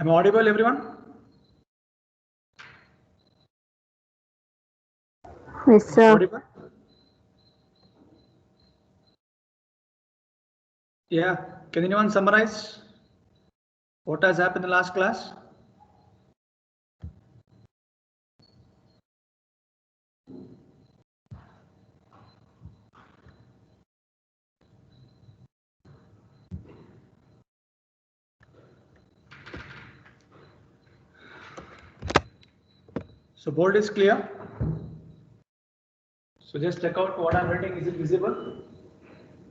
Am I audible, everyone? Yes, sir. Audible? Yeah. Can anyone summarize what has happened in the last class? So board is clear. So just check out what I'm writing. Is it visible?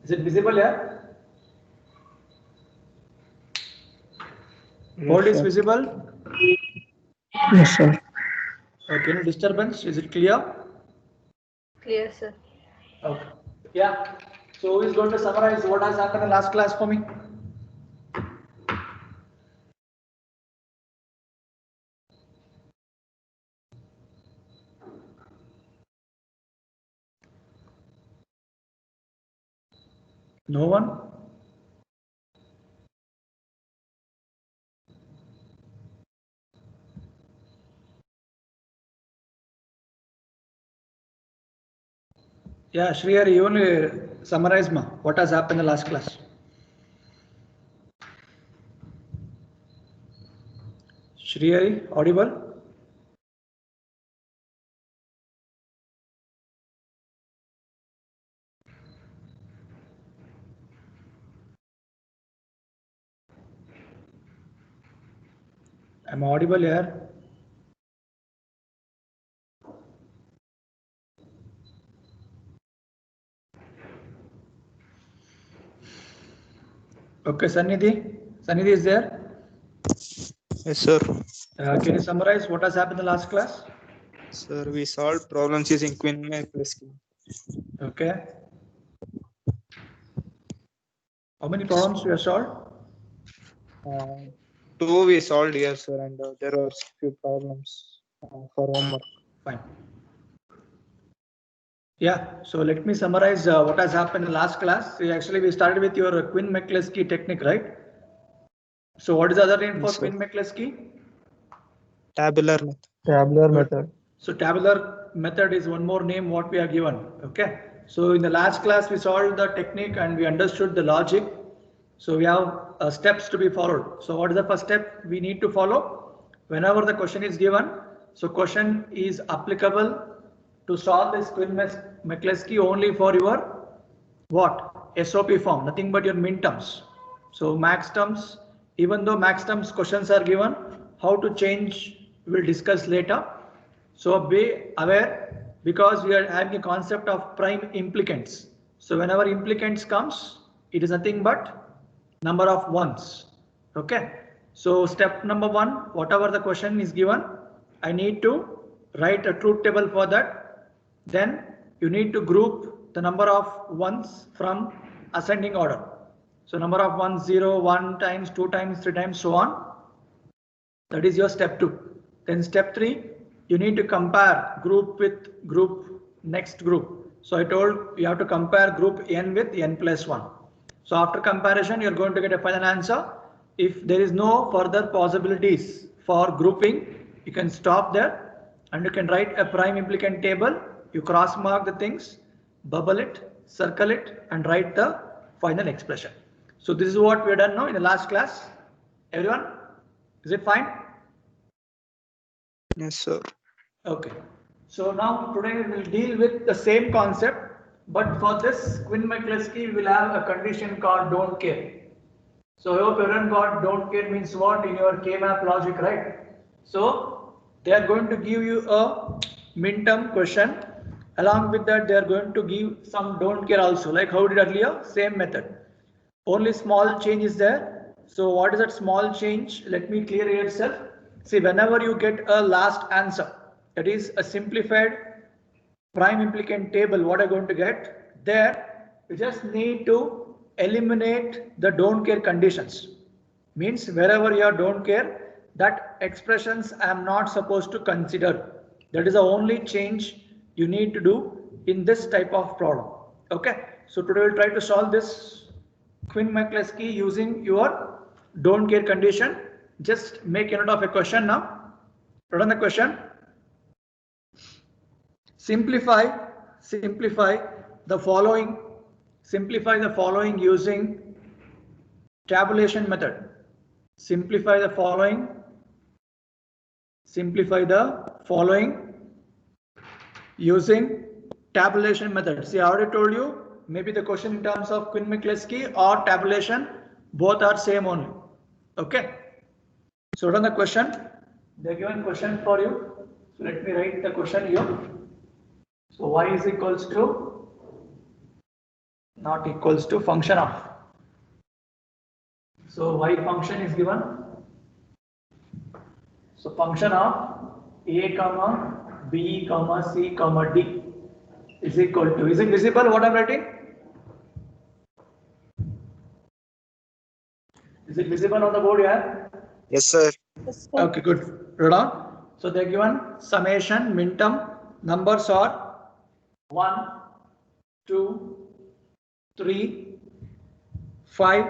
Is it visible here? Board is visible. Yes, sir. Okay, any disturbance? Is it clear? Clear, sir. Okay. Yeah. So who is going to summarize what has happened in the last class for me? No one? Yeah, Shriyar, you only summarize what has happened in the last class. Shriyari, audible? Am I audible here? Okay, Sannidhi. Sannidhi is there. Yes, sir. Can you summarize what has happened in the last class? Sir, we solved problems using Quinn-Minkowski. Okay. How many problems you have solved? Two we solved here, sir, and there were few problems for homework. Fine. Yeah, so let me summarize what has happened in the last class. So actually, we started with your Quinn-Minkowski technique, right? So what is the other name for Yes, sir. Quinn-Minkowski? Tabular method. Tabular method. So tabular method is one more name what we are given. Okay. So in the last class, we solved the technique and we understood the logic. So we have steps to be followed. So what is the first step we need to follow? Whenever the question is given, so question is applicable to solve this Quinn-Minkowski only for your what? SOP form, nothing but your min terms. So max terms, even though max terms questions are given, how to change we'll discuss later. So be aware because we are having a concept of prime implicants. So whenever implicants comes, it is nothing but number of ones. Okay. So step number one, whatever the question is given, I need to write a truth table for that. Then you need to group the number of ones from ascending order. So number of ones, 0, 1 times, 2 times, 3 times, so on. That is your step 2. Then step 3, you need to compare group with group, next group. So I told you have to compare group n with n plus 1. So after comparison, you're going to get a final answer. If there is no further possibilities for grouping, you can stop there and you can write a prime implicant table. You cross mark the things, bubble it, circle it, and write the final expression. So this is what we have done now in the last class. Everyone, is it fine? Yes, sir. Okay. So now today we will deal with the same concept, but for this Quinn-Minkowski we will have a condition called don't care. So I hope everyone got don't care means what in your K-map logic, right? So they are going to give you a midterm question. Along with that, they are going to give some don't care also, like how did earlier, same method. Only small change is there. So what is that small change? Let me clear it itself. See, whenever you get a last answer, that is a simplified prime implicant table, what I'm going to get there, you just need to eliminate the don't care conditions. Means wherever you don't care, that expressions I am not supposed to consider. That is the only change you need to do in this type of problem. Okay, so today we'll try to solve this Quinn-Minkowski using your don't care condition. just make a note of a question now. Write on the question. Simplify the following. Simplify the following using tabulation method. Simplify the following. Simplify the following using tabulation method. See, I already told you, maybe the question in terms of Quinn-Mikkelsky or tabulation, both are same only. Okay. So run the question. They given question for you. So let me write the question here. So y is equals to, not equals to, function of. So y function is given. So function of a comma b comma c comma d is equal to, is it visible what I'm writing? Is it visible on the board here? Yes, sir. Okay, good. Write down. So they're given summation, minterm, numbers are 1, 2, 3, 5,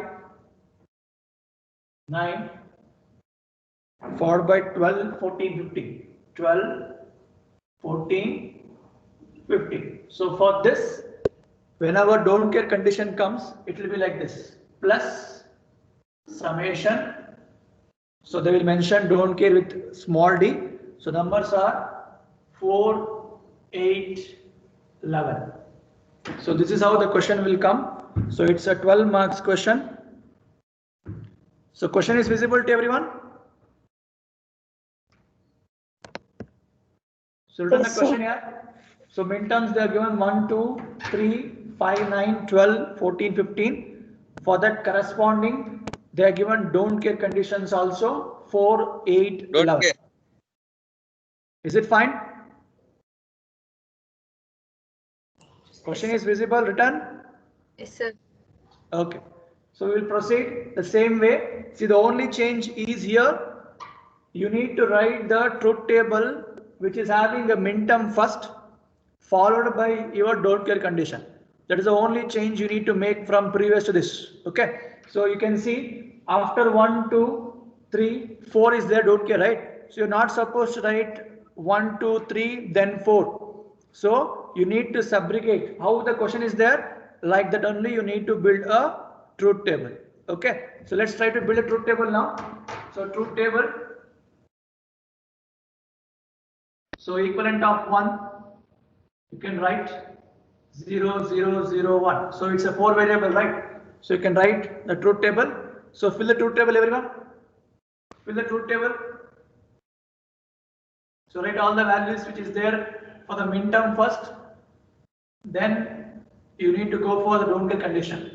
9, followed by 12, 14, 15. 12, 14, 15. So for this, whenever don't care condition comes, it will be like this. Plus summation. So they will mention don't care with small d. So numbers are 4, 8, 11. So this is how the question will come. So it's a 12 marks question. So question is visible to everyone? So written the question here. So midterms they are given 1, 2, 3, 5, 9, 12, 14, 15. For that corresponding, they are given don't care conditions also 4, 8, 11. Care. Is it fine? Question is visible written? Yes, sir. Okay. So we will proceed the same way. See, the only change is here. You need to write the truth table which is having a minterm first, followed by your don't care condition. That is the only change you need to make from previous to this. Okay. So you can see after 1, 2, 3, 4 is there, don't care, right? So you're not supposed to write 1, 2, 3, then 4. So you need to subrogate. How the question is there? Like that only you need to build a truth table. Okay. So let's try to build a truth table now. So truth table. So equivalent of 1, you can write 0, 0, 0, 1. So it's a 4 variable, right? So you can write the truth table. So fill the truth table, everyone. Fill the truth table. So write all the values which is there for the minterm first. Then you need to go for the don't care condition.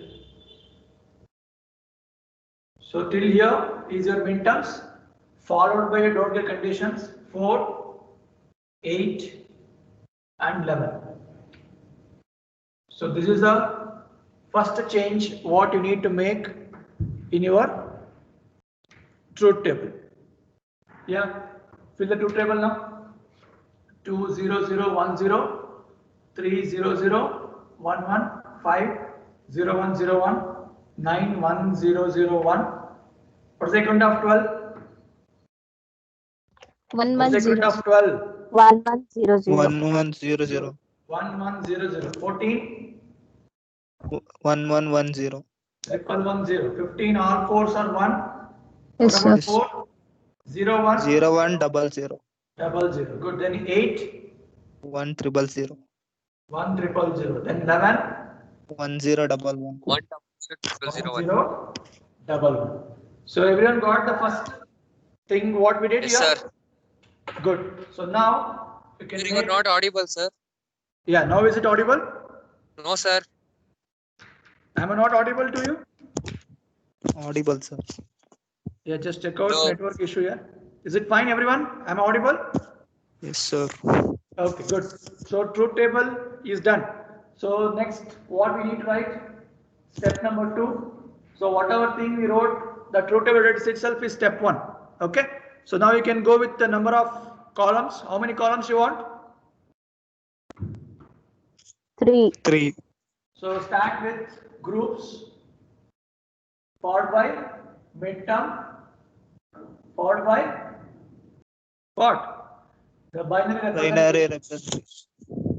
So till here is your minterms, followed by your don't care conditions 4, 8, and 11. So this is the first change what you need to make in your truth table. Yeah, fill the truth table now. 2, 0, 0, 1, 0, 3, 0, 0, 1, 1, 5, 0, 1, 0, 1, 9, 1, 0, 0, 1. What's the equivalent of 12? 1, What's 1, the 0, equivalent of 12? 1, 1, 0, 0. 1100. 1, 1, 0, 0. 14? 1110. 1110. 15, all fours are 1. Yes, What about sir. 4? 0, 1? 0100. 00. Good. Then 8? 1000. 1000. Then 11? 1011. 1011. So everyone got the first thing what we did Yes, here? sir. Good. So now you can You make, are not audible, sir. yeah, now is it audible? No, sir. Am I not audible to you? Audible, sir. Yeah, just check out No. network issue here. Is it fine, everyone? Am I audible? Yes, sir. Okay, good. So truth table is done. So next, what we need to write? Step number 2. So whatever thing we wrote, the truth table itself is step 1. Okay. So now you can go with the number of columns. How many columns you want? 3. 3. So start with groups, followed by midterm, followed by what? The binary Binary representation. representation.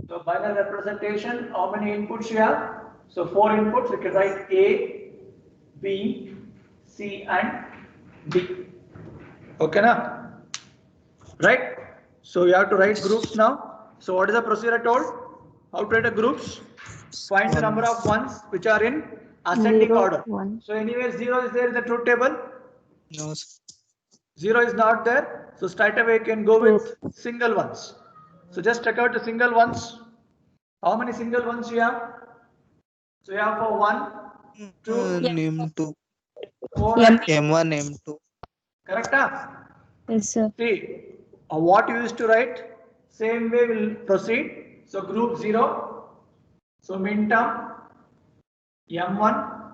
So binary representation, how many inputs you have? So 4 inputs, you can write A, B, C and D. Okay now? Right? So you have to write groups now. So what is the procedure I told? How to write a groups? Find the number of ones which are in ascending 0, order. 1. So anyway 0 is there in the truth table. No, sir. 0 is not there. So straight away you can go with single ones. So just check out the single ones. How many single ones you have? So you have for 1, 2, M2. 4, M1, M2. correct? Yes, sir. See, what you used to write, same way we'll proceed. So group 0, so min term, M1,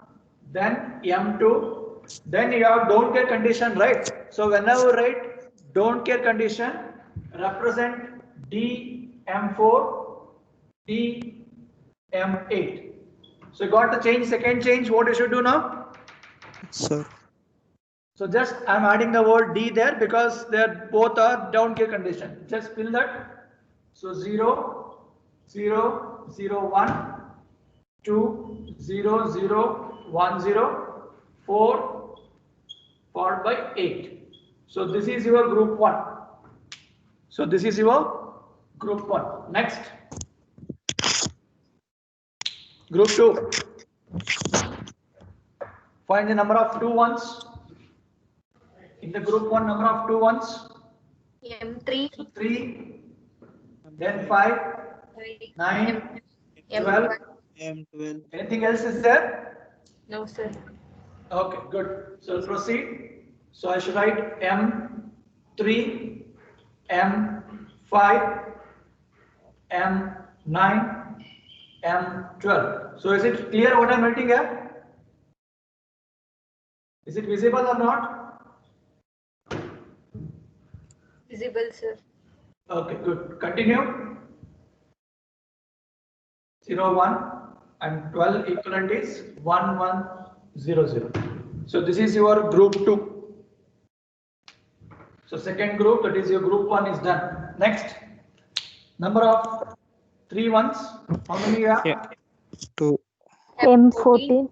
then M2, then you have don't care condition, right? So whenever you write don't care condition, represent D M4, D M8. So you got the change, second change, what you should do now? Sir. So just I'm adding the word D there because they're both are down care condition. Just fill that. So 0, 0, 0, 1, 2, 0, 0, 1, 0, 4, followed by 8. So this is your group 1. So this is your group 1. Next. Group 2. Find the number of 2 ones. In the group 1, number of 2 ones. M3, So 3, then 5, 9, 12. M12. Anything else is there? no sir. Okay, good. So proceed. So I should write M3, M5, M9, M12. So is it clear what I'm writing here? Is it visible or not? Visible sir. Okay, good. Continue. 0, 1 and 12 equivalent is 1, 1, 0, 0. So this is your group 2. So second group, that is your group 1 is done. Next, number of 3 ones. How many you have? Yeah. 2. M14,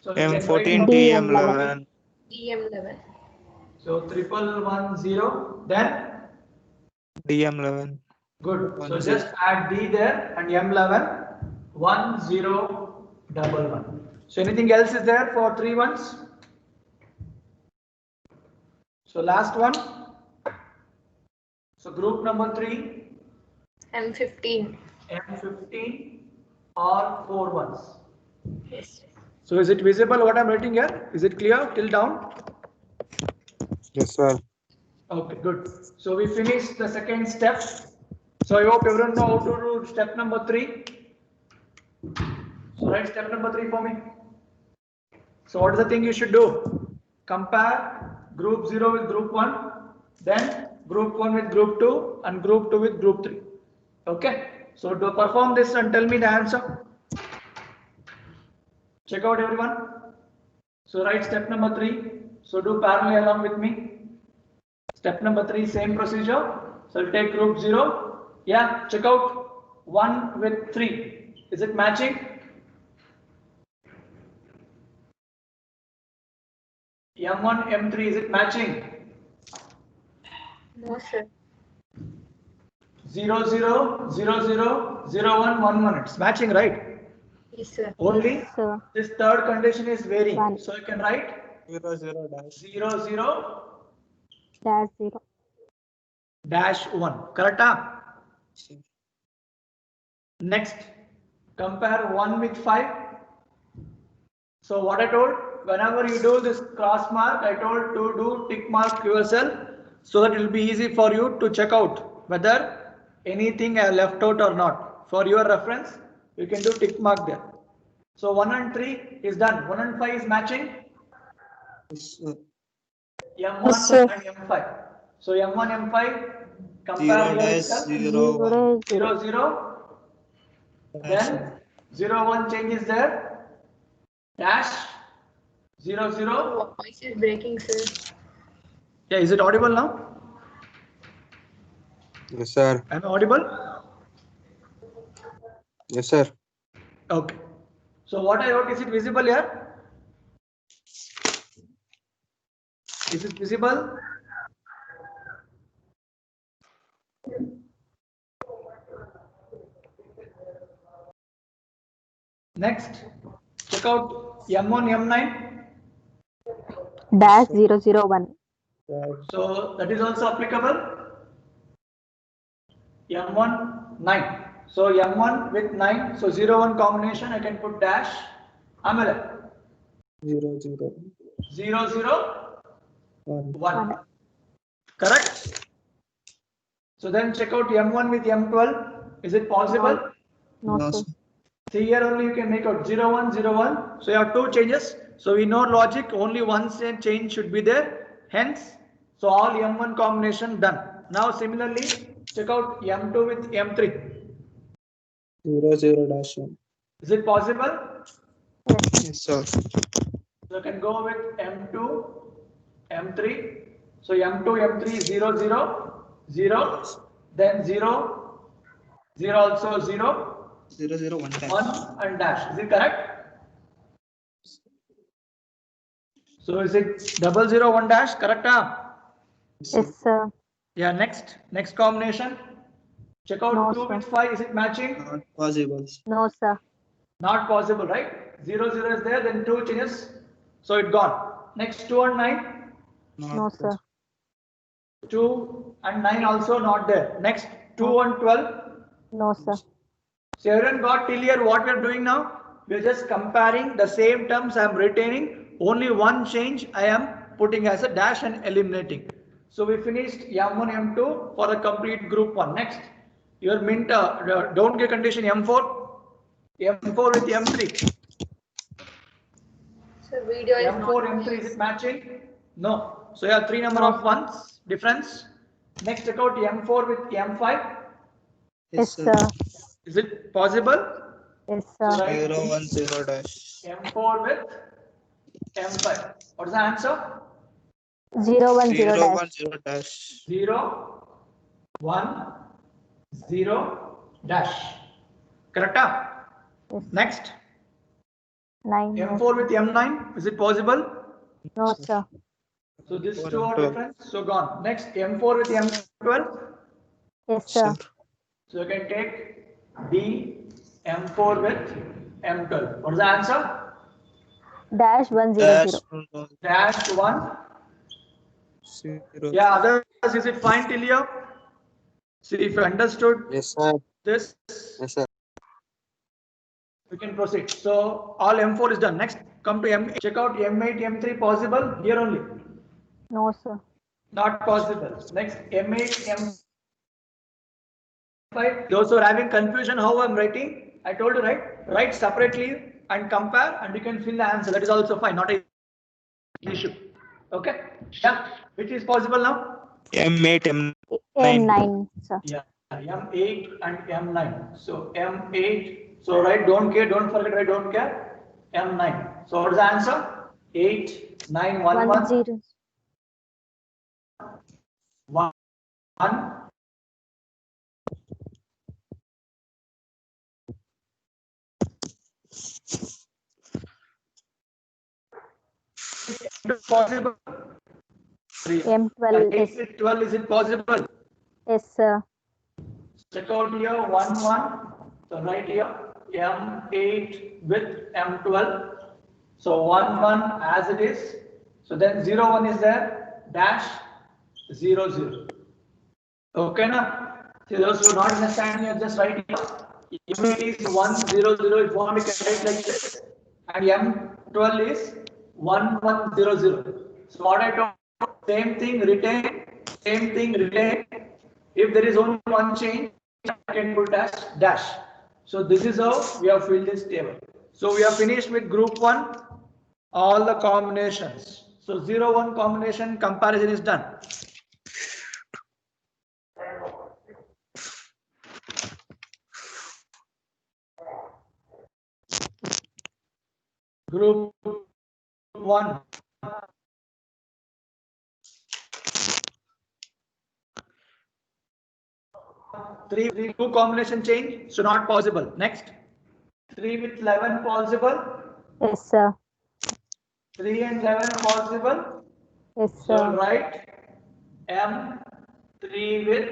So you can write M14, DM11. DM11. DM11. So 1110. Then DM11. good. So 10. just add D there and M11 1011. So anything else is there for 3 ones? So last one. So group number 3, M15. M15 or 4 ones. Yes. So is it visible what I'm writing here? Is it clear till down? Yes, sir. Okay, good. So we finished the second step. So I hope everyone know how to do step number 3. So write step number 3 for me. So what is the thing you should do? Compare group 0 with group 1, then group 1 with group 2 and group 2 with group 3. Okay. So to perform this and tell me the answer. Check out everyone. So write step number 3. So do parallel along with me. Step number 3, same procedure. So I'll take group 0. Yeah, check out 1 with 3. Is it matching? M1, M3, is it matching? No sir. 0, 0, 0, 0, 0, 1, 1, 1. It's matching, right? Yes sir. Only sir. this third condition is varying. One. So you can write 0, 0, dash. 0, 0, Dash 0. dash 1. Correct? Next, compare 1 with 5. So what I told, whenever you do this cross mark, I told to do tick mark yourself so that it will be easy for you to check out whether anything I left out or not. For your reference, you can do tick mark there. So 1 and 3 is done. 1 and 5 is matching. Yes, sir. M1 Yes, sir. and M5. So M1, M5, compare 0, here dash, itself. 0, 1. 0, 0, 0. Then 0, 1 change is there. Dash 0, 0. Voice is breaking sir. Yeah, is it audible now? Yes, sir. Am I audible? Yes, sir. Okay. So what I wrote, is it visible here? Is it visible? Next, check out M1, M9. Dash 001. Yeah. So that is also applicable. M1, 9. So M1 with 9. So 01 combination, I can put dash. Amala. 0, 0, 0, 0, 1. 1. Correct? So then check out M1 with M12. Is it possible? No, No, sir. sir. See, here only you can make out 0, 1, 0, 1. So you have two changes. So we know logic, only one change should be there. Hence, so all M1 combination done. Now similarly, check out M2 with M3. 0, 0, dash 1. Is it possible? Yes, sir. So you can go with M2, M3. So M2, M3, 0, 0, 0. Then 0, 0 also 0, 0, 0, 1 dash. 1 and dash. Is it correct? So is it 0, 1 dash? Correct? Yes, sir. Yeah, next combination. Check out No, 2 sir. with 5. Is it matching? Not possible. No, sir. Not possible, right? 0, 0 is there, then 2 changes. So it gone. Next 2 and 9. Not No, sir. 2 and 9 also not there. Next 2 and 12. No, sir. So everyone got till here what we are doing now? We are just comparing the same terms I am retaining. Only one change I am putting as a dash and eliminating. So we finished M1, M2 for the complete group 1. Next, your mint don't get condition M4. M4 with M3. So video is M4, not M3, is it matching? No. So you have 3 number of ones difference. Next, check out M4 with M5. Yes, sir. Is it possible? Yes, So sir. write 0, 1, 0, dash. M4 with M5. What is the answer? 010 0, dash. 1, 0, dash. 0, 1, 0, dash. Correct? Yes. Next, 9. M4 with M9. Is it possible? No, sir. So these 4 two and are 12. different. So gone. Next, M4 with M12. Yes, sir. Sir. So you can take D, M4 with M12. What is the answer? Dash 100. Dash 1, Dash 1. 0. Yeah, others, is it fine till here? See, if you understood Yes, sir. this, Yes, sir. we can proceed. So all M4 is done. Next, come to M8. Check out M8, M3 possible here only. No, sir. Not possible. Next, M8, M5. Those who are having confusion how I'm writing, I told you, right? Write separately and compare, and you can fill the answer. That is also fine. Not a issue. Okay? Yeah. Which is possible now? M8, M9. M9, sir. Yeah. M8 and M9. So M8. So write don't care. Don't forget. Write don't care. M9. So what is the answer? 8, 9, 1, 1, 10. 1. Possible. M12 8 is. with 12, is it possible? Yes, sir. Check out here 1, 1. So right here M8 with M12. So 1, 1 as it is. So then 0, 1 is there. Dash 0, 0. Okay, na? See, those who are not understanding, you just write here. M8 is 1, 0, 0. If you want, you can write like this. And M12 is 1, 1, 0, 0. So what I told, same thing retain, same thing retain. If there is only one change, I can put as dash. So this is how we have filled this table. So we have finished with group 1, all the combinations. So 0, 1 combination comparison is done. Group 1. 3 with 2 combination change, so not possible. Next, 3 with 11 possible. Yes, sir. 3 and 11 possible. Yes, So sir. write M3 with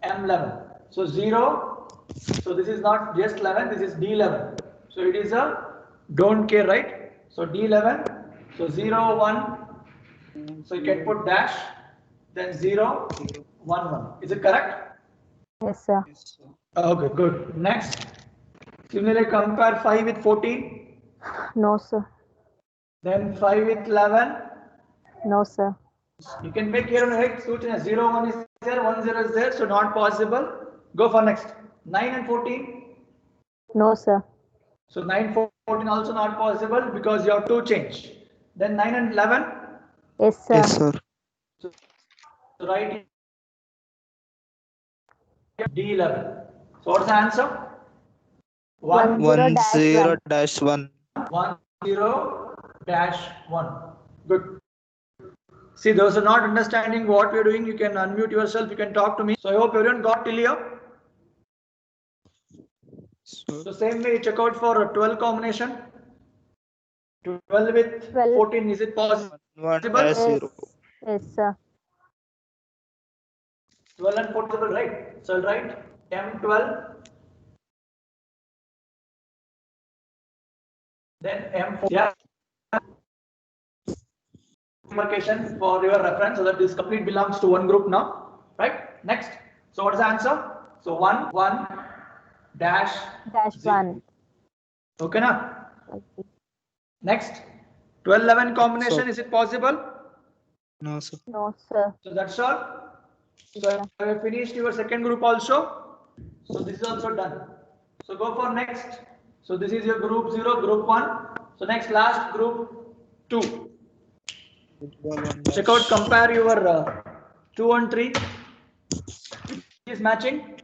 M11. So 0. So this is not just 11, this is D11. So it is a don't care, right? So D11. So 0, 1. So you can put dash, then 0, 1, 1. Is it correct? Yes, sir. Yes, sir. Okay, good. Next. Similarly, compare 5 with 14. No, sir. Then 5 with 11. No, sir. You can make your own head suit. 0, 1 is there, 1, 0 is there, so not possible. Go for next. 9 and 14. No, sir. So 9, 14 also not possible because you have to change. Then 9 and 11. Yes, sir. Yes, sir. So write D11. So what's the answer? 1, 1 0 dash 1. 10-1. 1, 0 dash 1. Good. See, those are not understanding what we're doing. You can unmute yourself. You can talk to me. So I hope everyone got till here. So, So same way, check out for a 12 combination. 12 with 12. 14, is it possible? 1-0. Yes, sir. 12 and 14 possible, right? So I'll write M12. Then M4. Yeah. Demarcation for your reference so that this complete belongs to one group now. Right? Next. So what is the answer? So 1, 1 dash Dash 1. Okay, na? Okay. Next. 12, 11 combination, So- is it possible? No, sir. No, sir. So that's all. Yes, So sir. I have finished your second group also. So this is also done. So go for next. So this is your group 0, group 1. So next last group 2. Check out, compare your 2 and 3. Is matching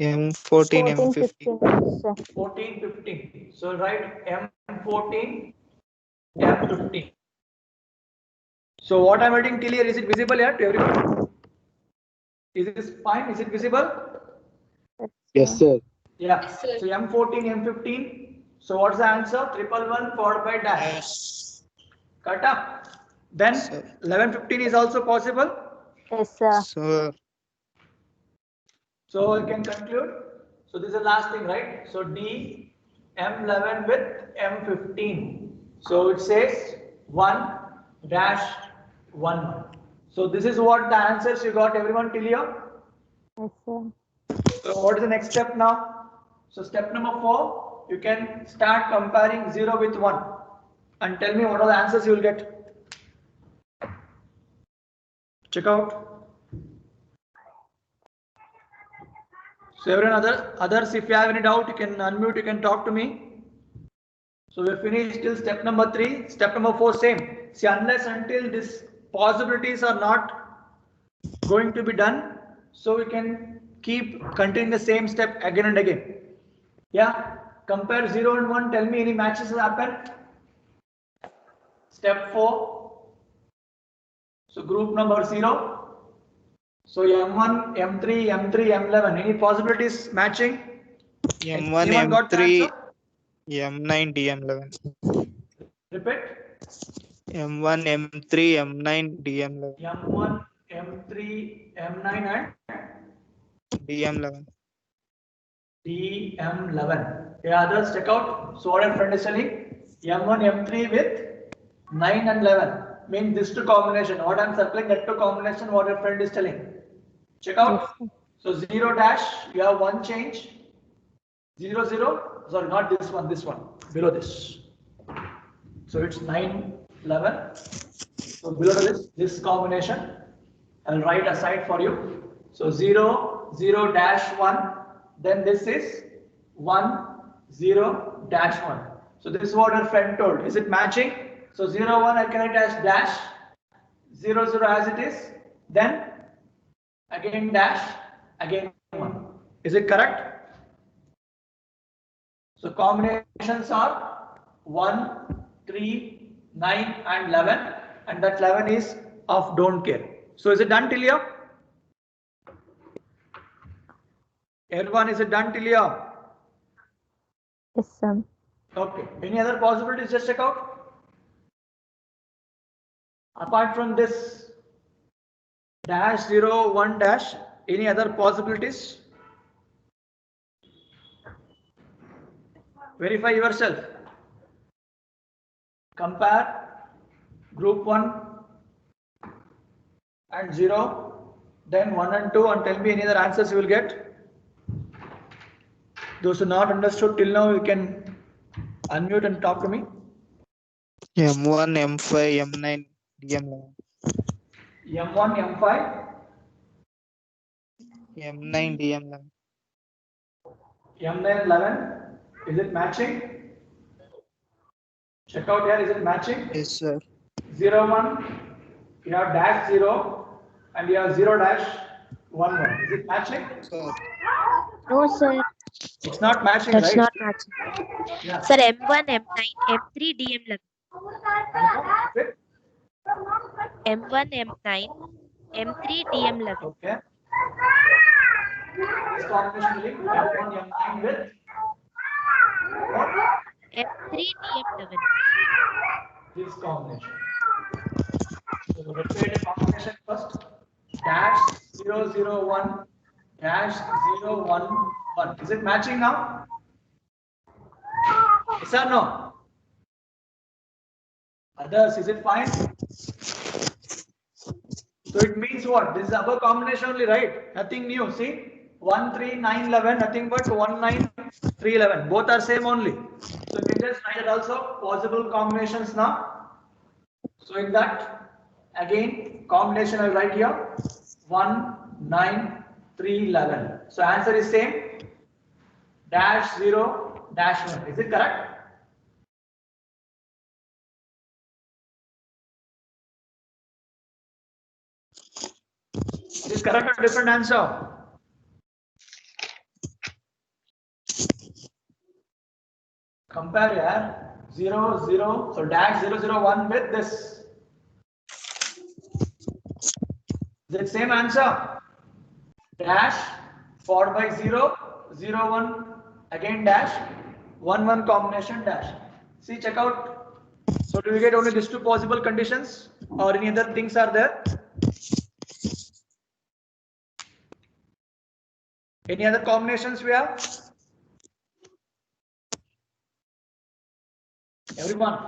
M14, 14, M15. 15. Yes, sir. 14, 15. So write M14, M15. So what I'm writing till here, is it visible yet to everyone? Is this fine? Is it visible? Yes, sir. Yeah. Yes, sir. So M14, M15. So what's the answer? 111 followed by dash. Yes. Cut up. Then Sir. 11, 15 is also possible. Yes, sir. Sir. So I can conclude. So this is the last thing, right? So D M11 with M15. So it says 1 dash 1. So this is what the answers you got, everyone till here. Yes, sir. So what is the next step now? So step number 4, you can start comparing 0 with 1 and tell me what are the answers you will get. Check out. So everyone others, if you have any doubt, you can unmute, you can talk to me. So we're finished till step number 3. Step number 4, same. See, unless until these possibilities are not going to be done, so we can keep continuing the same step again and again. Yeah, compare 0 and 1. Tell me any matches happen. Step 4. So group number 0. So M1, M3, M3, M11. Any possibilities matching? M1, Anyone got the M3, answer? M9, DM11. Repeat. M1, M3, M9, DM11. M1, M3, M9 and DM11. DM11. Yeah, others check out. So what our friend is telling, M1, M3 with 9 and 11. Mean this two combination. What I'm circling, that two combination, what our friend is telling. Check out. So 0 dash, you have one change. 0, 0. Sorry, not this one, below this. So it's 9, 11. So below this combination, I'll write aside for you. So 0, 0 dash 1. Then this is 1, 0 dash 1. So this is what our friend told. Is it matching? So 0, 1 I can write as dash. 0, 0 as it is. Then again dash, again 1. Is it correct? So combinations are 1, 3, 9 and 11, and that 11 is of don't care. So is it done till here? Everyone, is it done till here? Yes, sir. Okay. Any other possibilities? Just check out. Apart from this dash 0, 1 dash, any other possibilities? Verify yourself. Compare group 1 and 0, then 1 and 2, and tell me any other answers you will get. Those who not understood till now, you can unmute and talk to me. M1, M5, M9, DM11. M1, M5, M9, DM11. M9, 11. Is it matching? Check out here, is it matching? Yes, sir. 0, 1, you have dash 0 and you have 0 dash 1, 1. Is it matching? Sir. No, sir. It's not matching, That's right? not matching. Yeah. Sir, M1, M9, M3, DM11. Fit? M1, M9, M3, DM11. Okay. This combination link M1, M9 with M3, DM11. this combination. So let's create a combination first. Dash 0, 0, 1, dash 0, 1, 1. Is it matching now? Yes or no? Others, is it fine? So it means what? This is above combination only, right? Nothing new. See? 1, 3, 9, 11, nothing but 1, 9, 3, 11. Both are same only. So we can just write it also possible combinations now. So in that, again, combination I will write here 1, 9, 3, 11. So answer is same. Dash 0, dash 1. Is it correct? Is correct or different answer? Compare here 0, 0. So dash 0, 0, 1 with this. Is it same answer? Dash followed by 0, 0, 1, again dash 1, 1 combination dash. See, check out. So do we get only these two possible conditions or any other things are there? Any other combinations we have? Everyone.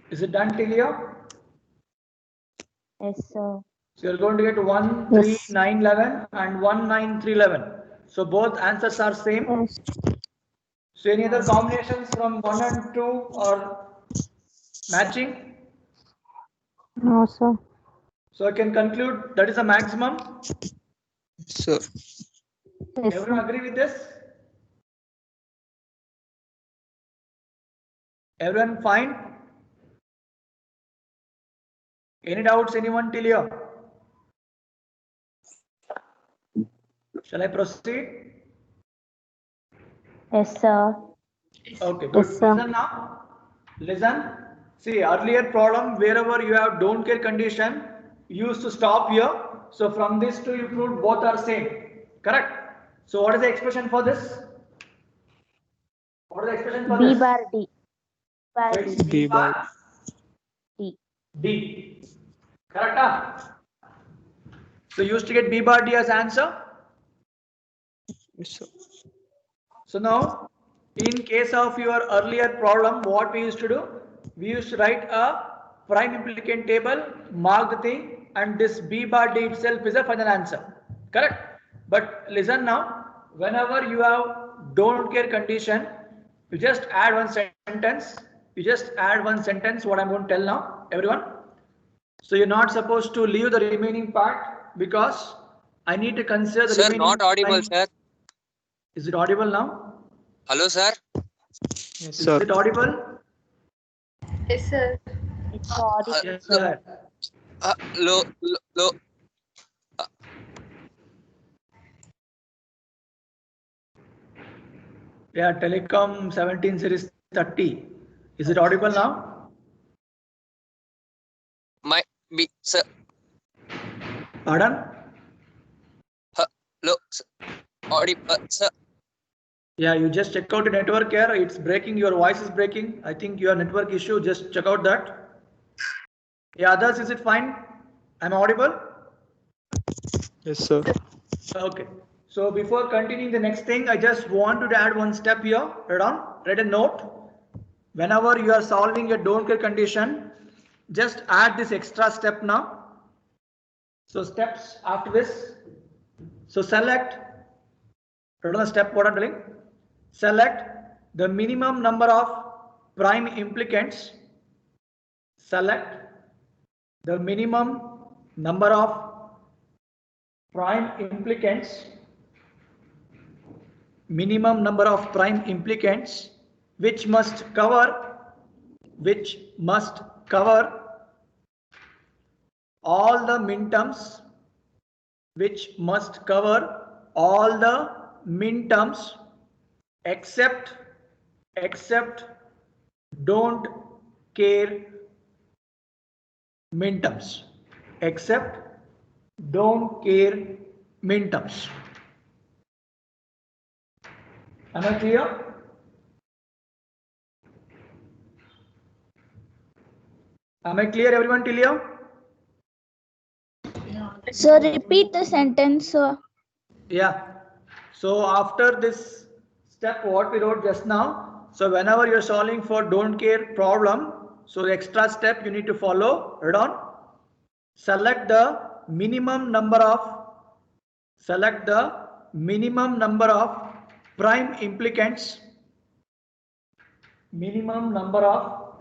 Is it done till here? Yes, sir. So you're going to get 1, 3, Yes. 9, 11 and 1, 9, 3, 11. So both answers are same. Yes. So any other combinations from 1 and 2 are matching? No, sir. So I can conclude that is a maximum. Sir. Yes, Everyone sir. agree with this? Everyone fine? Any doubts, anyone till here? Shall I proceed? Yes, sir. Okay, good. Yes, sir. Listen now. Listen. See, earlier problem, wherever you have don't care condition, you used to stop here. So from this to you proved both are same. Correct? So what is the expression for this? What is the expression for B this? bar D. Bar So D. it's B bar D. D. Correct? So you used to get B bar D as answer. Yes, sir. So now, in case of your earlier problem, what we used to do? We used to write a prime implicant table, mark the thing, and this B bar D itself is a final answer. Correct? But listen now, whenever you have don't care condition, you just add one sentence. You just add one sentence, what I'm going to tell now, everyone. So you're not supposed to leave the remaining part because I need to consider the Sir, remaining not audible, time. sir. Is it audible now? Hello, sir. Yes, Is sir. it audible? Yes, sir. It's audible, Yes, sir. sir. Low. Yeah, Telecom 17 series 30. Is it audible now? Sir. Pardon? Hello, sir. Sir. Yeah, you just check out the network here. It's breaking. Your voice is breaking. I think your network issue. Just check out that. Yeah, others, is it fine? I'm audible? Yes, sir. Okay. So before continuing the next thing, I just wanted to add one step here. Write a note. Whenever you are solving a don't care condition, just add this extra step now. So steps after this. So select. Write on the step what I'm telling. Select the minimum number of prime implicants. Select the minimum number of prime implicants. Minimum number of prime implicants which must cover all the minterms, which must cover all the minterms except don't care minterms, except don't care minterms. Am I clear? Am I clear, everyone, till here? Sir, repeat the sentence, sir. Yeah. So after this step, what we wrote just now, so whenever you're solving for don't care problem, so the extra step you need to follow, read on. Select the minimum number of prime implicants, minimum number of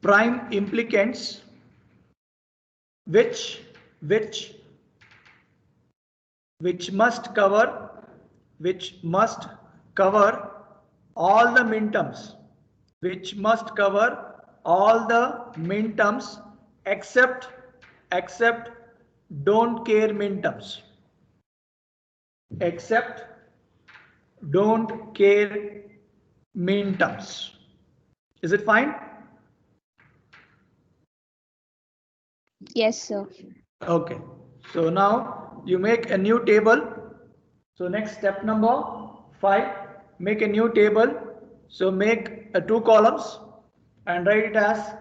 prime implicants which must cover all the minterms, except don't care minterms, except don't care minterms. Is it fine? Yes, sir. Okay. So now you make a new table. So next step number 5, make a new table. So make 2 columns and write it as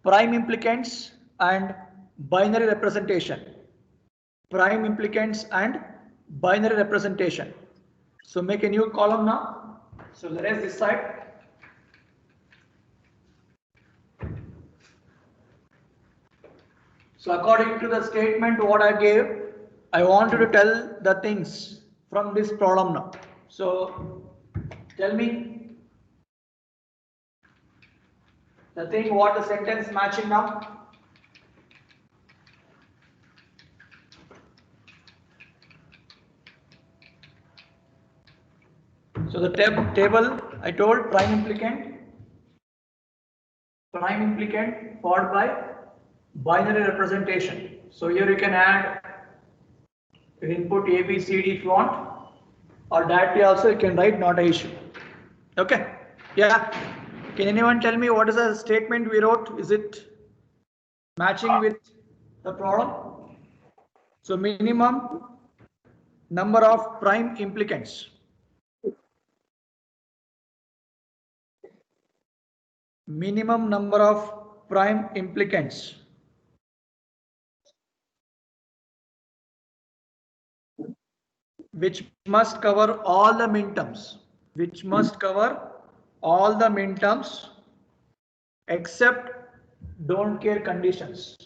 prime implicants and binary representation. Prime implicants and binary representation. So make a new column now. So let us this side. So according to the statement what I gave, I wanted to tell the things from this problem now. So tell me the thing what the sentence matching now. So the table I told prime implicant followed by binary representation. So here you can add input A, B, C, D if you want, or directly also you can write, not an issue. Okay. Yeah. Can anyone tell me what is the statement we wrote? Is it matching with the problem? So minimum number of prime implicants. Minimum number of prime implicants. Which must cover all the minterms. Which must cover all the minterms except don't care conditions.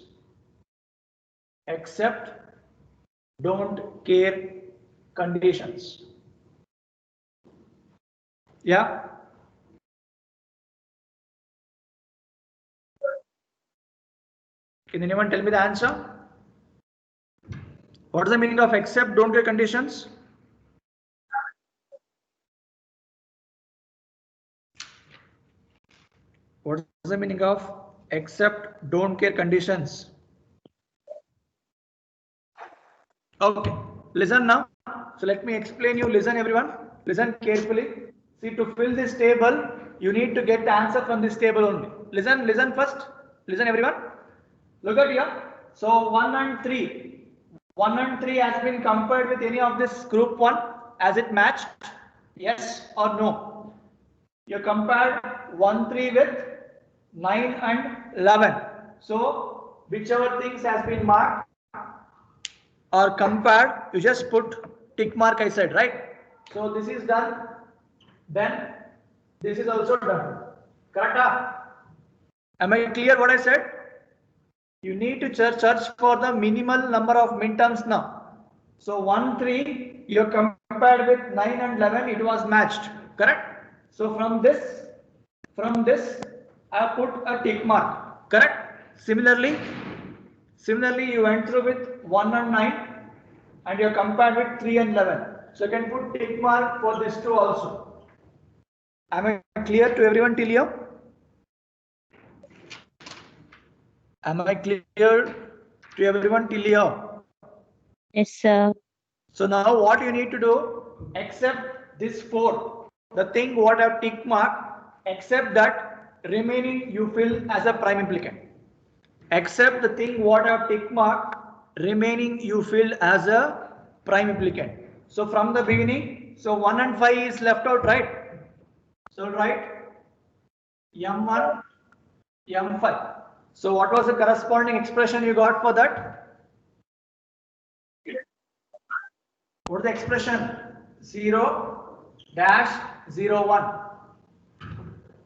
Except don't care conditions. Yeah. Can anyone tell me the answer? What is the meaning of except don't care conditions? What is the meaning of except don't care conditions? Okay, listen now. So let me explain you. Listen everyone. Listen carefully. See, to fill this table, you need to get the answer from this table only. Listen first. Listen everyone. Look at here. So 1 and 3. 1 and 3 has been compared with any of this group 1 as it matched? Yes or no? You compared 1, 3 with 9 and 11. So whichever things has been marked or compared, you just put tick mark, I said, right? So this is done. Then this is also done. Correct? Am I clear what I said? You need to search for the minimal number of midterms now. So 1, 3, you compared with 9 and 11, it was matched. Correct? So from this, I put a tick mark. Correct? Similarly, you went through with 1 and 9 and you compared with 3 and 11. So you can put tick mark for this two also. Am I clear to everyone till here? Am I clear to everyone till here? Yes, sir. So now what you need to do, except this 4, the thing what I have tick mark, except that remaining you fill as a prime implicant. Except the thing what I have tick mark, remaining you fill as a prime implicant. So from the beginning, so 1 and 5 is left out, right? So write M1, M5. So what was the corresponding expression you got for that? What is the expression? 0 dash 0 1.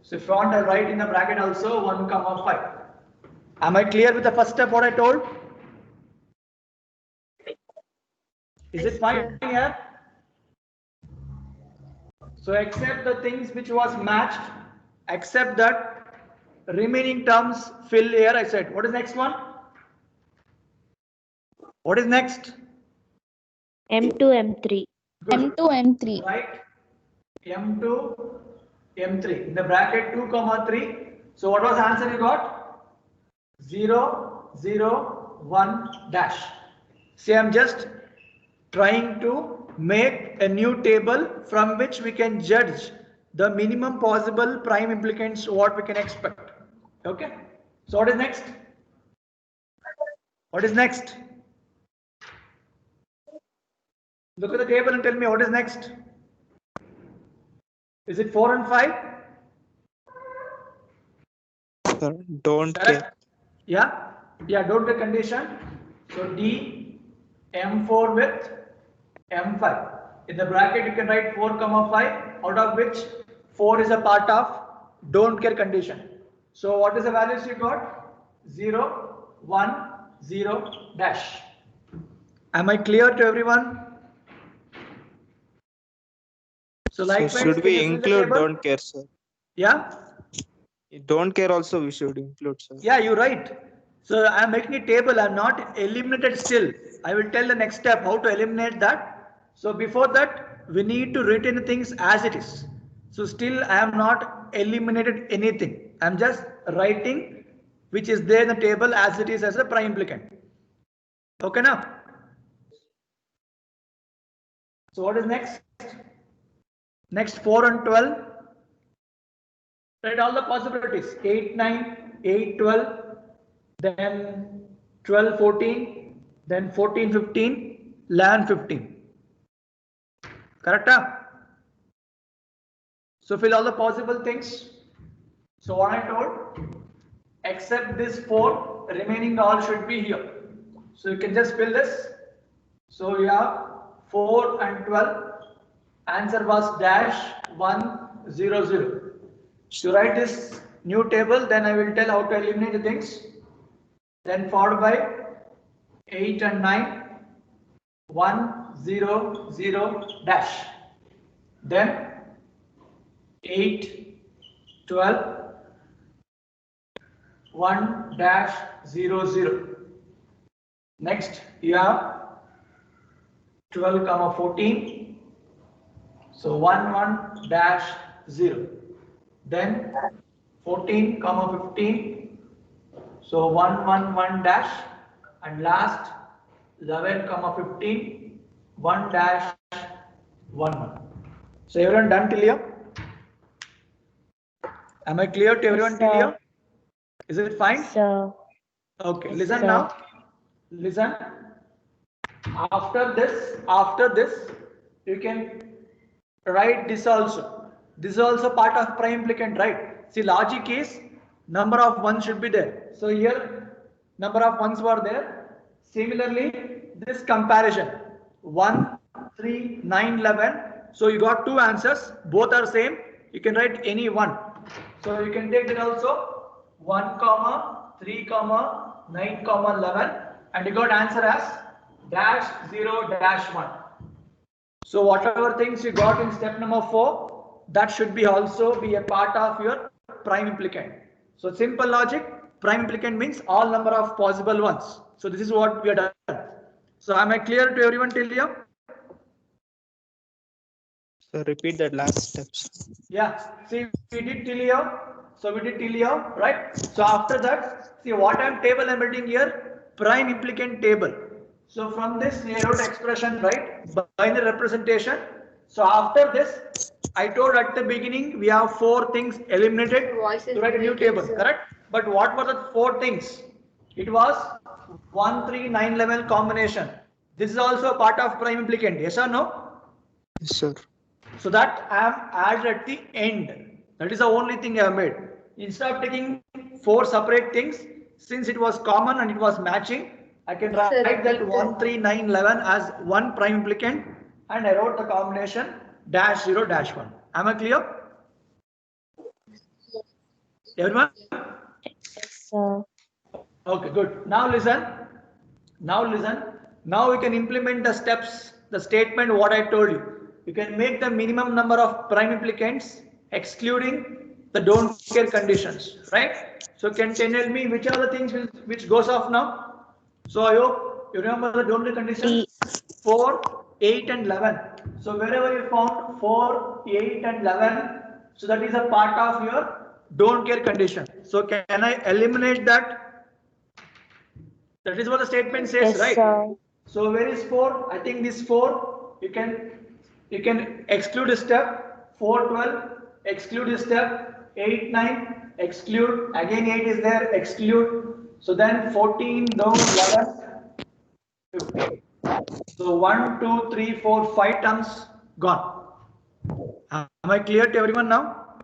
So if you want, I'll write in the bracket also 1 comma 5. Am I clear with the first step what I told? Is it fine here? So accept the things which was matched, accept that remaining terms fill here, I said. What is next one? What is next? M2, M3. Good. M2, M3. Right? M2, M3. In the bracket 2 comma 3. So what was the answer you got? 0, 0, 1 dash. See, I'm just trying to make a new table from which we can judge the minimum possible prime implicants what we can expect. Okay. So what is next? What is next? Look at the table and tell me what is next. Is it 4 and 5? Sir, don't care. Correct? Yeah, don't care condition. So D, M4 with M5. In the bracket you can write 4 comma 5, out of which 4 is a part of don't care condition. So what is the values you got? 0, 1, 0 dash. Am I clear to everyone? So So likewise, should can we you fill the include table? don't care, sir? Yeah. Don't care also we should include, sir. Yeah, you're right. So I'm making a table. I'm not eliminated still. I will tell the next step how to eliminate that. So before that, we need to retain things as it is. So still I am not eliminated anything. I'm just writing which is there in the table as it is as a prime implicant. Okay now? So what is next? Next 4 and 12. Write all the possibilities. 8, 9, 8, 12. Then 12, 14, then 14, 15, 11, 15. Correct? So fill all the possible things. So what I told, except this 4, remaining all should be here. So you can just fill this. So we have 4 and 12. Answer was dash 1, 0, 0. So write this new table, then I will tell how to eliminate the things. Then followed by 8 and 9, 1, 0, 0 dash. Then 8, 12, 1 dash 0, 0. Next you have 12 comma 14. So 1, 1 dash 0. Then 14 comma 15. So 1, 1, 1 dash, and last 11 comma 15, 1 dash 1, 1. So everyone done till here? Am I clear to everyone till here? Is it fine? Sir. Okay, Yes, listen sir. now. listen. After this, you can write this also. This is also part of prime implicant, right? See, logic is number of ones should be there. So here, number of ones were there. Similarly, this comparison 1, 3, 9, 11. So you got two answers. Both are same. You can write any one. So you can take that also 1, comma 3, comma 9, comma 11, and you got answer as dash 0 dash 1. So whatever things you got in step number 4, that should be also be a part of your prime implicant. So simple logic, prime implicant means all number of possible ones. So this is what we are done. So am I clear to everyone till here? So repeat that last steps. Yeah, see, we did till here. So we did till here, right? So after that, see what I'm table I'm writing here, prime implicant table. So from this we wrote expression, right? Binary representation. So after this, I told at the beginning we have 4 things eliminated Voice is to write a new breaking, table, sir. correct? But what were the 4 things? It was 1, 3, 9, 11 combination. This is also a part of prime implicant, yes or no? Yes, sir. So that I have added at the end. That is the only thing I have made. Instead of taking 4 separate things, since it was common and it was matching, I can Sir, write that repeat 1, 3, 9, 11 as one prime implicant, and I wrote the combination dash 0 dash 1. Am I clear? Everyone? Yes, sir. Okay, good. Now listen. Now we can implement the steps, the statement what I told you. You can make the minimum number of prime implicants excluding the don't care conditions, right? So can tell me which are the things which goes off now? So I hope you remember the don't care conditions 4, 8 and 11. So wherever you found 4, 8 and 11, so that is a part of your don't care condition. So can I eliminate that? That is what the statement says, Yes, right? sir. So where is 4? I think this 4, you can exclude a step, 4, 12, exclude a step, 8, 9, exclude, again 8 is there, exclude. So then 14, down, 11, 15. So 1, 2, 3, 4, 5 terms gone. Am I clear to everyone now?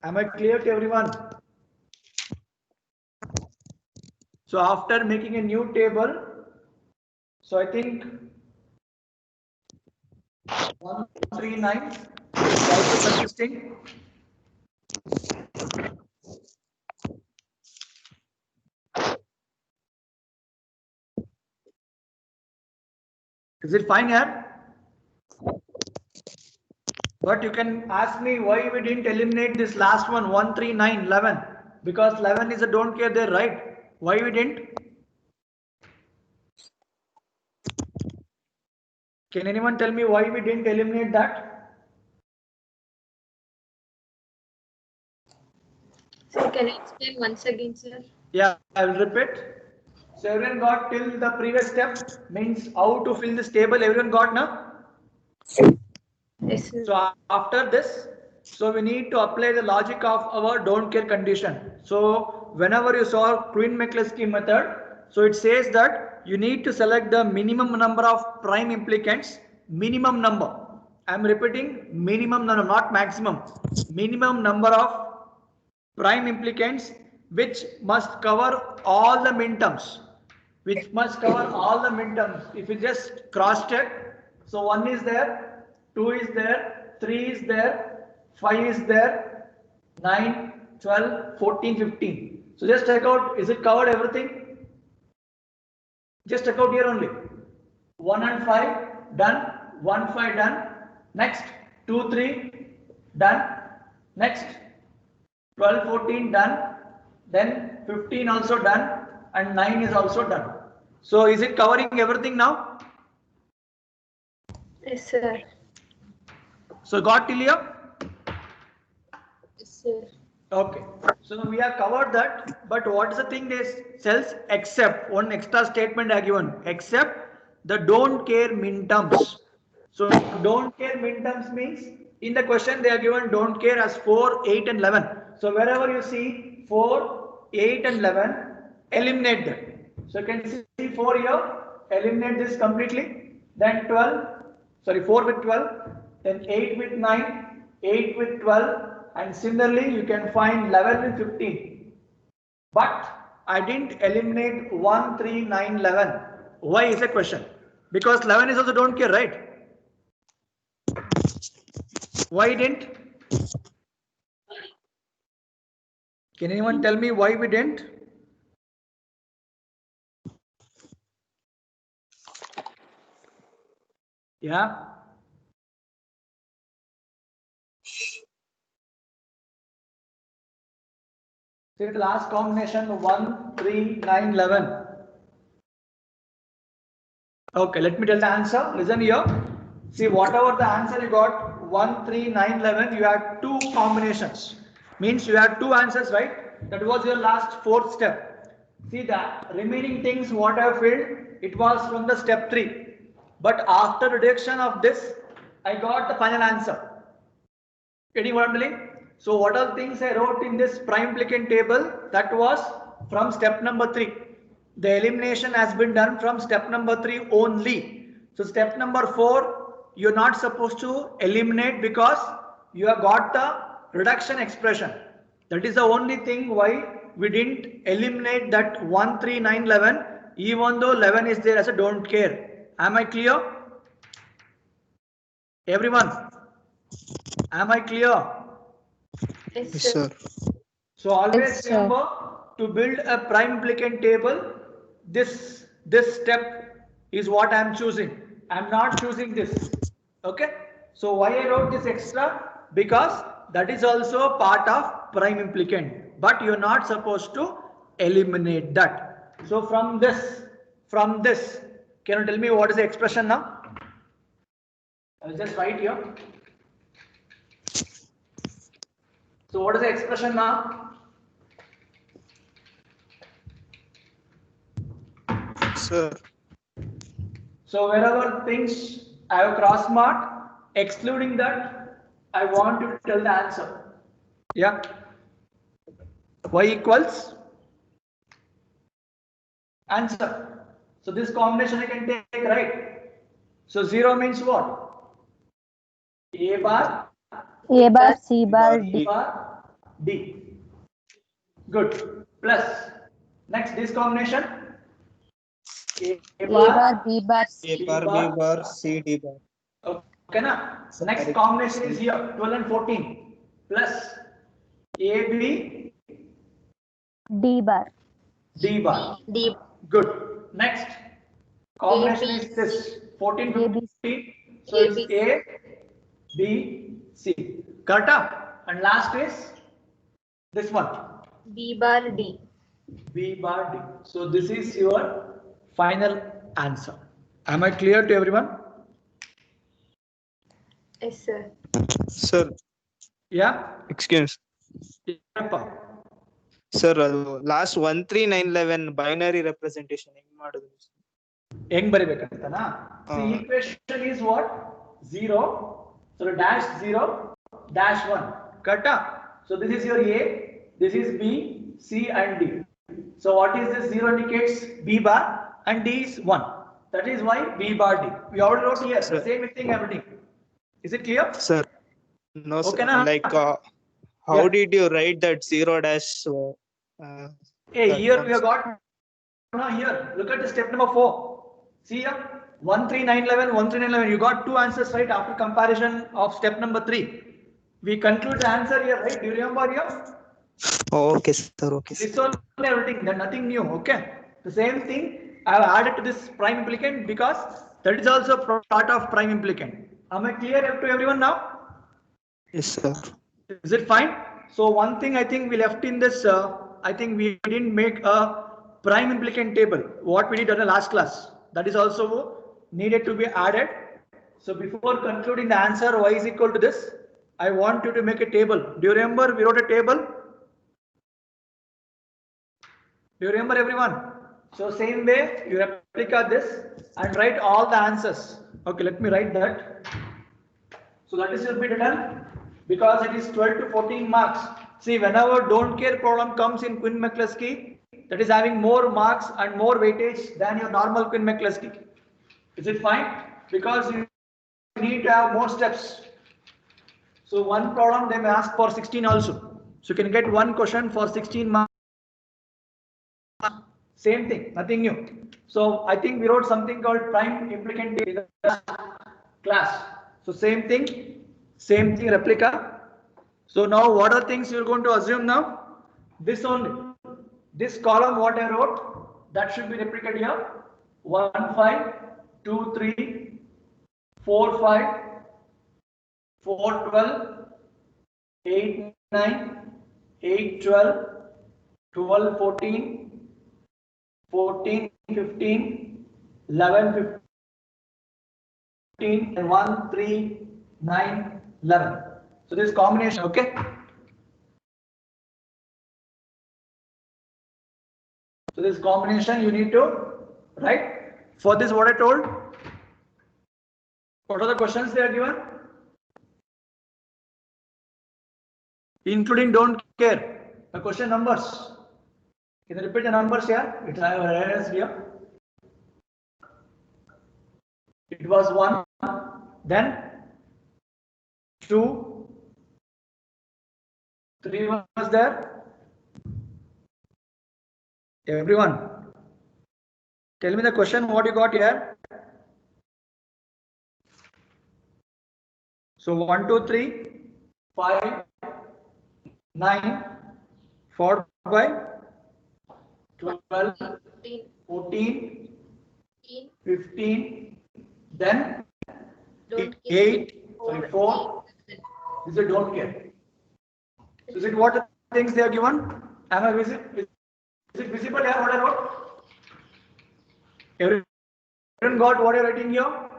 Am I clear to everyone? So after making a new table, so I think 139 is also consisting. Is it fine here? But you can ask me why we didn't eliminate this last one, 1, 3, 9, 11. Because 11 is a don't care there, right? Why we didn't? Can anyone tell me why we didn't eliminate that? Sir, can you explain once again, sir? Yeah, I will repeat. So everyone got till the previous step, means how to fill this table, everyone got now? Yes, sir. So after this, so we need to apply the logic of our don't care condition. So whenever you saw Quine-McCluskey method, so it says that you need to select the minimum number of prime implicants, minimum number. I am repeating minimum number, not maximum. Minimum number of prime implicants which must cover all the minterms. Which must cover all the minterms. If you just cross check, so 1 is there, 2 is there, 3 is there, 5 is there, 9, 12, 14, 15. So just check out, is it covered everything? Just check out here only. 1 and 5 done, 1, 5 done. Next, 2, 3 done. Next, 12, 14 done. Then 15 also done, and 9 is also done. So is it covering everything now? Yes, sir. So got till here? Yes, sir. Okay. So we have covered that, but what is the thing is cells except one extra statement I given, except the don't care minterms. So don't care minterms means in the question they are given don't care as 4, 8 and 11. So wherever you see 4, 8 and 11, eliminate them. So you can see 4 here, eliminate this completely. Then 4 with 12, then 8 with 9, 8 with 12, and similarly you can find 11 with 15. But I didn't eliminate 1, 3, 9, 11. Why is a question? Because 11 is also don't care, right? Why didn't? Can anyone tell me why we didn't? Yeah. See the last combination 1, 3, 9, 11. Okay, let me tell the answer. Listen here. See, whatever the answer you got, 1, 3, 9, 11, you had two combinations. Means you had two answers, right? That was your last fourth step. See that remaining things what I filled, it was from the step 3. But after reduction of this, I got the final answer. Anyone telling? So what are the things I wrote in this prime implicant table? That was from step number 3. The elimination has been done from step number 3 only. So step number 4, you're not supposed to eliminate because you have got the reduction expression. That is the only thing why we didn't eliminate that 1, 3, 9, 11, even though 11 is there as a don't care. Am I clear? Everyone, am I clear? Yes, Yes, sir. sir. So always Yes, sir. remember to build a prime implicant table. This step is what I am choosing. I am not choosing this. Okay. So why I wrote this extra? Because that is also part of prime implicant. But you're not supposed to eliminate that. So from this, can you tell me what is the expression now? I'll just write here. So what is the expression now? Sir. So wherever things I have cross mark, excluding that, I want you to tell the answer. Yeah. Y equals answer. So this combination I can take, right? So 0 means what? A bar, A bar, C B bar, D. bar, D. Good. Plus. Next, this combination. A A bar, bar, B bar, C. A bar, B bar, C, D bar. Okay, na? So next combination is here 12 and 14 plus AB, D bar. D bar. D. Good. Next combination is this 14, 15. So it's A, B, C. Correct? And last is this one. B bar D. B bar D. So this is your final answer. Am I clear to everyone? Yes, sir. Sir, Yeah? excuse. Yep. Sir, last 1, 3, 9, 11 binary representation. ಹೆಂಗ್ ಮಾಡೋದು? ಹೆಂಗ್ ಬರಿಬೇಕಂತನಾ? See, equation is what? 0. So dash 0, dash 1. Correct? So this is your A, this is B, C and D. So what is this 0 indicates? B bar and D is 1. That is why B bar D. We already wrote here, the same thing, everything. Is it clear? Sir, no, sir. Okay, na? Like, how Yeah. did you write that 0 dash? Hey, that here one, we have got, now here, look at the step number 4. See here, 1, 3, 9, 11, 1, 3, 9, 11. You got two answers, right? After comparison of step number 3. We conclude the answer here, right? Do you remember here? Oh, okay, sir. Okay, sir. This only everything, there's nothing new, okay? The same thing I have added to this prime implicant because that is also part of prime implicant. Am I clear to everyone now? Yes, sir. Is it fine? So one thing I think we left in this, I think we didn't make a prime implicant table. What we did in the last class, that is also needed to be added. So before concluding the answer y is equal to this, I want you to make a table. Do you remember we wrote a table? Do you remember everyone? So same way you replica this and write all the answers. Okay, let me write that. So that is will be done because it is 12 to 14 marks. See, whenever don't care problem comes in Quinn McCluskey, that is having more marks and more weightage than your normal Quinn McCluskey. Is it fine? Because you need to have more steps. So one problem they may ask for 16 also. So you can get one question for 16 marks. Same thing, nothing new. So I think we wrote something called prime implicant in the class. So same thing replica. So now what are things you're going to assume now? This only. This column what I wrote, that should be replicated here. 1, 5, 2, 3, 4, 5, 4, 12, 8, 9, 8, 12, 12, 14, 14, 15, 11, 15, and 1, 3, 9, 11. So this combination, okay? So this combination you need to write. For this what I told. What are the questions they are given? Including don't care. The question numbers. Can you repeat the numbers here? It's I have errors here. It was 1, then 2, 3 was there. Everyone, tell me the question what you got here. So 1, 2, 3, 5, 9, 4, 5, 12, 15, 14, 15, 15, then don't 8, sorry, 4. This is don't care. So is it what the things they are given? Am I visible? Is it visible here what I wrote? Everyone got what you're writing here?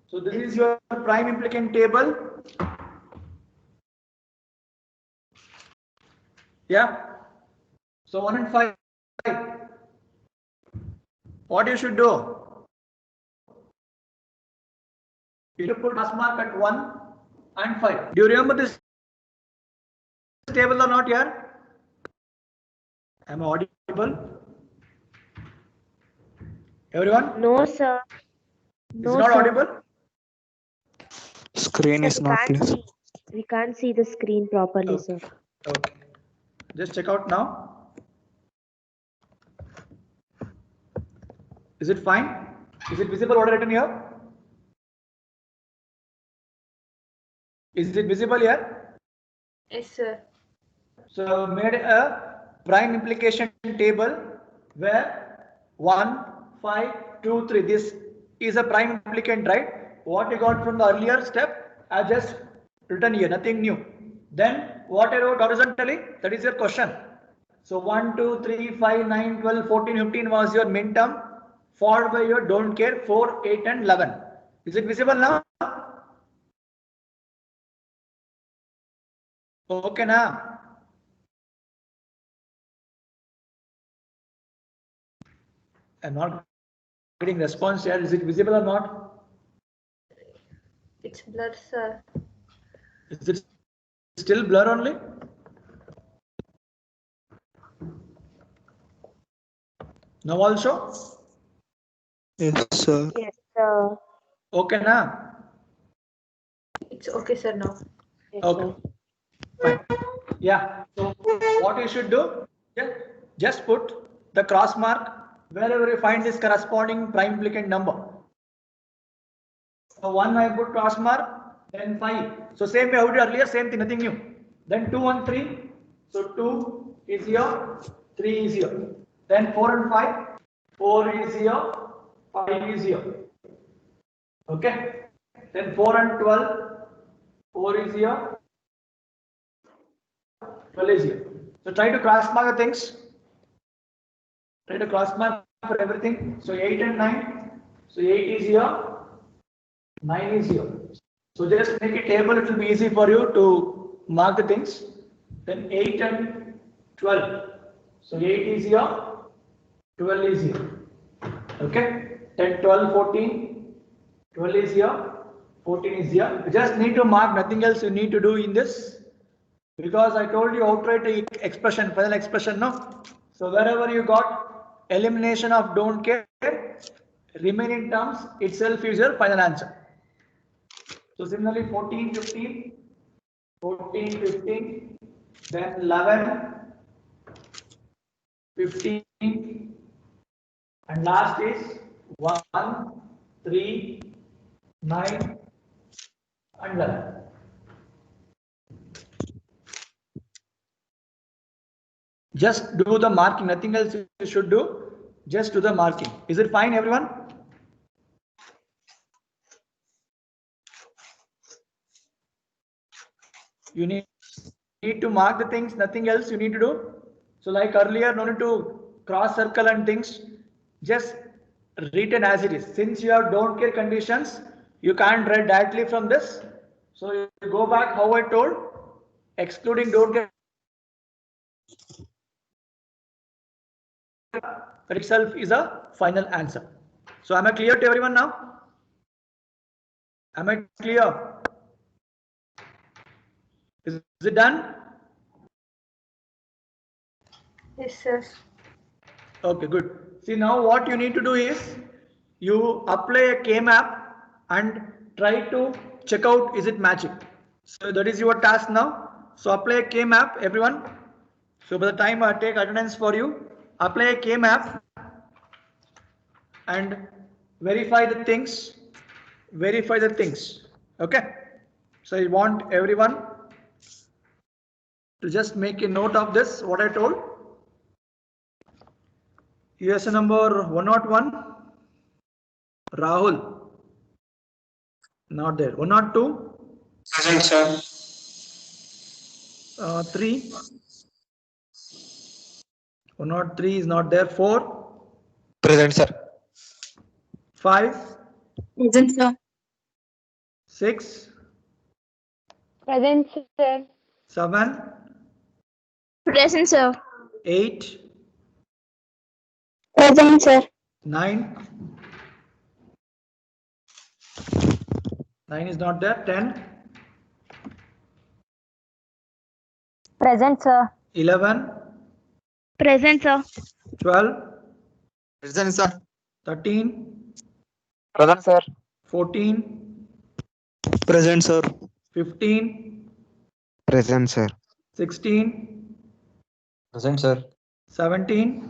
So this is your prime implicant table. Yeah. So 1 and 5. What you should do? You put plus mark at 1 and 5. Do you remember this table or not here? Am I audible? Everyone? No, sir. Is No, it not sir. audible? Screen Sir, is not clear. we can't see the screen properly, Okay. sir. Okay. Just check out now. Is it fine? Is it visible what I written here? Is it visible here? Yes, sir. So made a prime implication table where 1, 5, 2, 3. This is a prime implicant, right? What you got from the earlier step, I just written here, nothing new. Then what I wrote horizontally, that is your question. So 1, 2, 3, 5, 9, 12, 14, 15 was your min term, followed by your don't care 4, 8, and 11. Is it visible now? Okay, now. I'm not getting response here. Is it visible or not? It's blurred, sir. Is it still blur only? Now also? Yes, sir. Yes, sir. Okay, now? It's okay, sir, now. Yes, Okay. sir. Fine. Yeah. So what you should do? Yeah, just put the cross mark wherever you find this corresponding prime implicant number. So 1 I put cross mark, then 5. So same way I did earlier, same thing, nothing new. Then 2 and 3. So 2 is here, 3 is here. Then 4 and 5. 4 is here, 5 is here. Okay. Then 4 and 12. 4 is here, 12 is here. So try to cross mark the things. Try to cross mark for everything. So 8 and 9. So 8 is here, 9 is here. So just make a table, it will be easy for you to mark the things. Then 8 and 12. So 8 is here, 12 is here. Okay. Then 12, 14, 12 is here, 14 is here. You just need to mark, nothing else you need to do in this. Because I told you outright expression, final expression, no? So wherever you got elimination of don't care, remaining terms itself is your final answer. So similarly 14, 15, 14, 15, then 11, 15, and last is 1, 3, 9, and 11. Just do the marking, nothing else you should do. Just do the marking. Is it fine, everyone? You need to mark the things, nothing else you need to do. So like earlier, no need to cross circle and things. Just written as it is. Since you have don't care conditions, you can't write directly from this. So you go back how I told, excluding don't care itself is a final answer. So am I clear to everyone now? Am I clear? Is it done? Yes, sir. Okay, good. See, now what you need to do is you apply a K-map and try to check out is it matching. So that is your task now. So apply a K-map, everyone. So by the time I take attendance for you, apply a K-map and verify the things. Verify the things. Okay. So I want everyone to just make a note of this, what I told. USA number 101, Rahul, not there. 102, Present, sir. 3, 103 is not there. 4, Present, sir. 5, Present, sir. 6, Present, sir. 7, Present, sir. 8, Present, sir. 9, 9 is not there. 10, Present, sir. 11, Present, sir. 12, Present, sir. 13, Present, sir. 14, Present, sir. 15, Present, sir. 16, Present, sir. 17,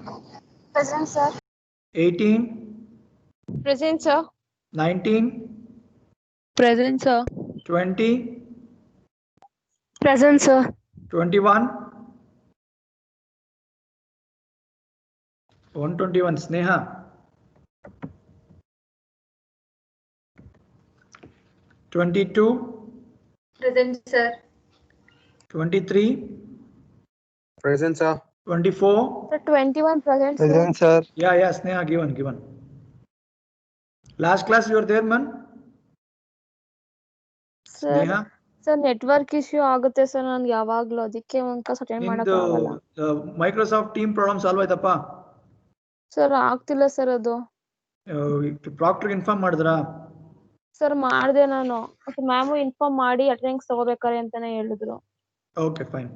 Present, sir. 18, Present, sir. 19, Present, sir. 20, Present, sir. 21, 121, Sneha. 22, Present, sir. 23, Present, sir. 24. Sir, 21 present, sir. Present, sir. Yeah, Sneha, given. Last class you were there, man? Sir, Sneha? Sir network issue ಆಗುತ್ತೆ sir ನನ್ಗೆ ಯಾವಾಗ್ಲೂ ಅದಕ್ಕೆ ಒಂದ್ class attend ಮಾಡಕ್ ಆಗಲ್ಲ ನಿಮ್ದು Microsoft team problem solve ಆಯ್ತಪ್ಪ? Sir ಆಗ್ತಿಲ್ಲ ಸರ್ ಅದು. ಪ್ರಾಕ್ಟರ್ ಇನ್ಫಾರ್ಮ್ ಮಾಡಿದ್ರಾ? ಸರ್ ಮಾಡ್ದೆ ನಾನು, ಮ್ಯಾಮು ಇನ್ಫಾರ್ಮ್ ಮಾಡಿ ಅಟೆಂಡೆನ್ಸ್ ತಗೋಬೇಕಾರೆ ಅಂತಾನೆ ಹೇಳಿದ್ರು. Okay fine.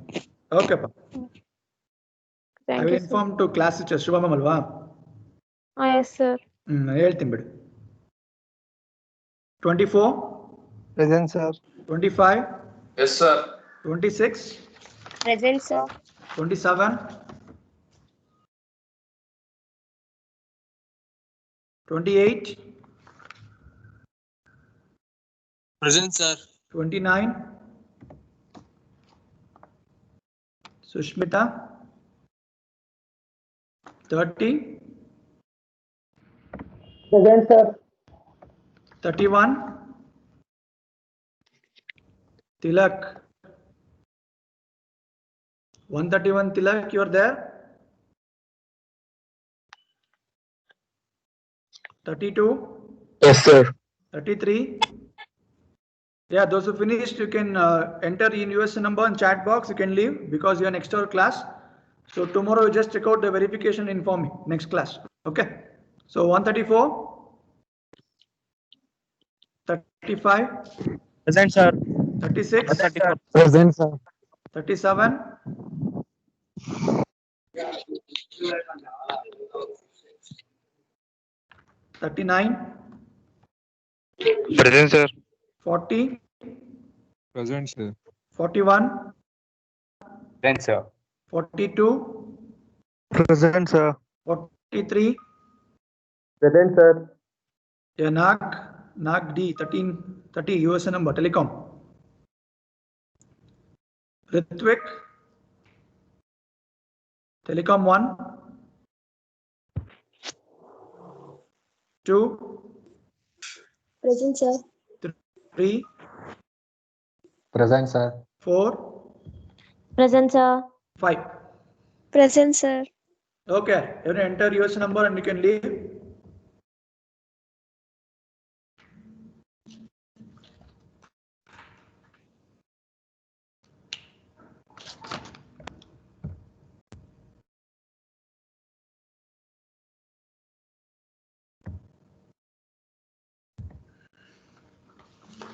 ಓಕೆಪ್ಪ. I thank will you sir. Inform to class teacher Shubha ma'am ಅಲ್ವಾ? Yes sir. ಹೇಳ್ತೀನಿ ಬಿಡಿ. 24, Present, sir. 25, Yes, sir. 26, present sir. 27, 28, Present, sir. 29, Sushmita, 30, Present, sir. 31, Tilak, 131 Tilak, you are there? 32, Yes, sir. 33. Yeah, those who finished, you can enter in US number and chat box. You can leave because you are next hour class. So tomorrow you just check out the verification, inform me next class. Okay. So 134, 35, Present, sir. 36, Present, sir. 37, 39, Present, sir. 40, Present, sir. 41, Present, sir. 42, Present, sir. 43. Present, sir. Yeah, NAC D 1330 USA number telecom. Ritvik, telecom 1, 2, Present, sir. 3, Present, sir. 4, Present, sir. 5. Present, sir. Okay, everyone enter US number and you can leave.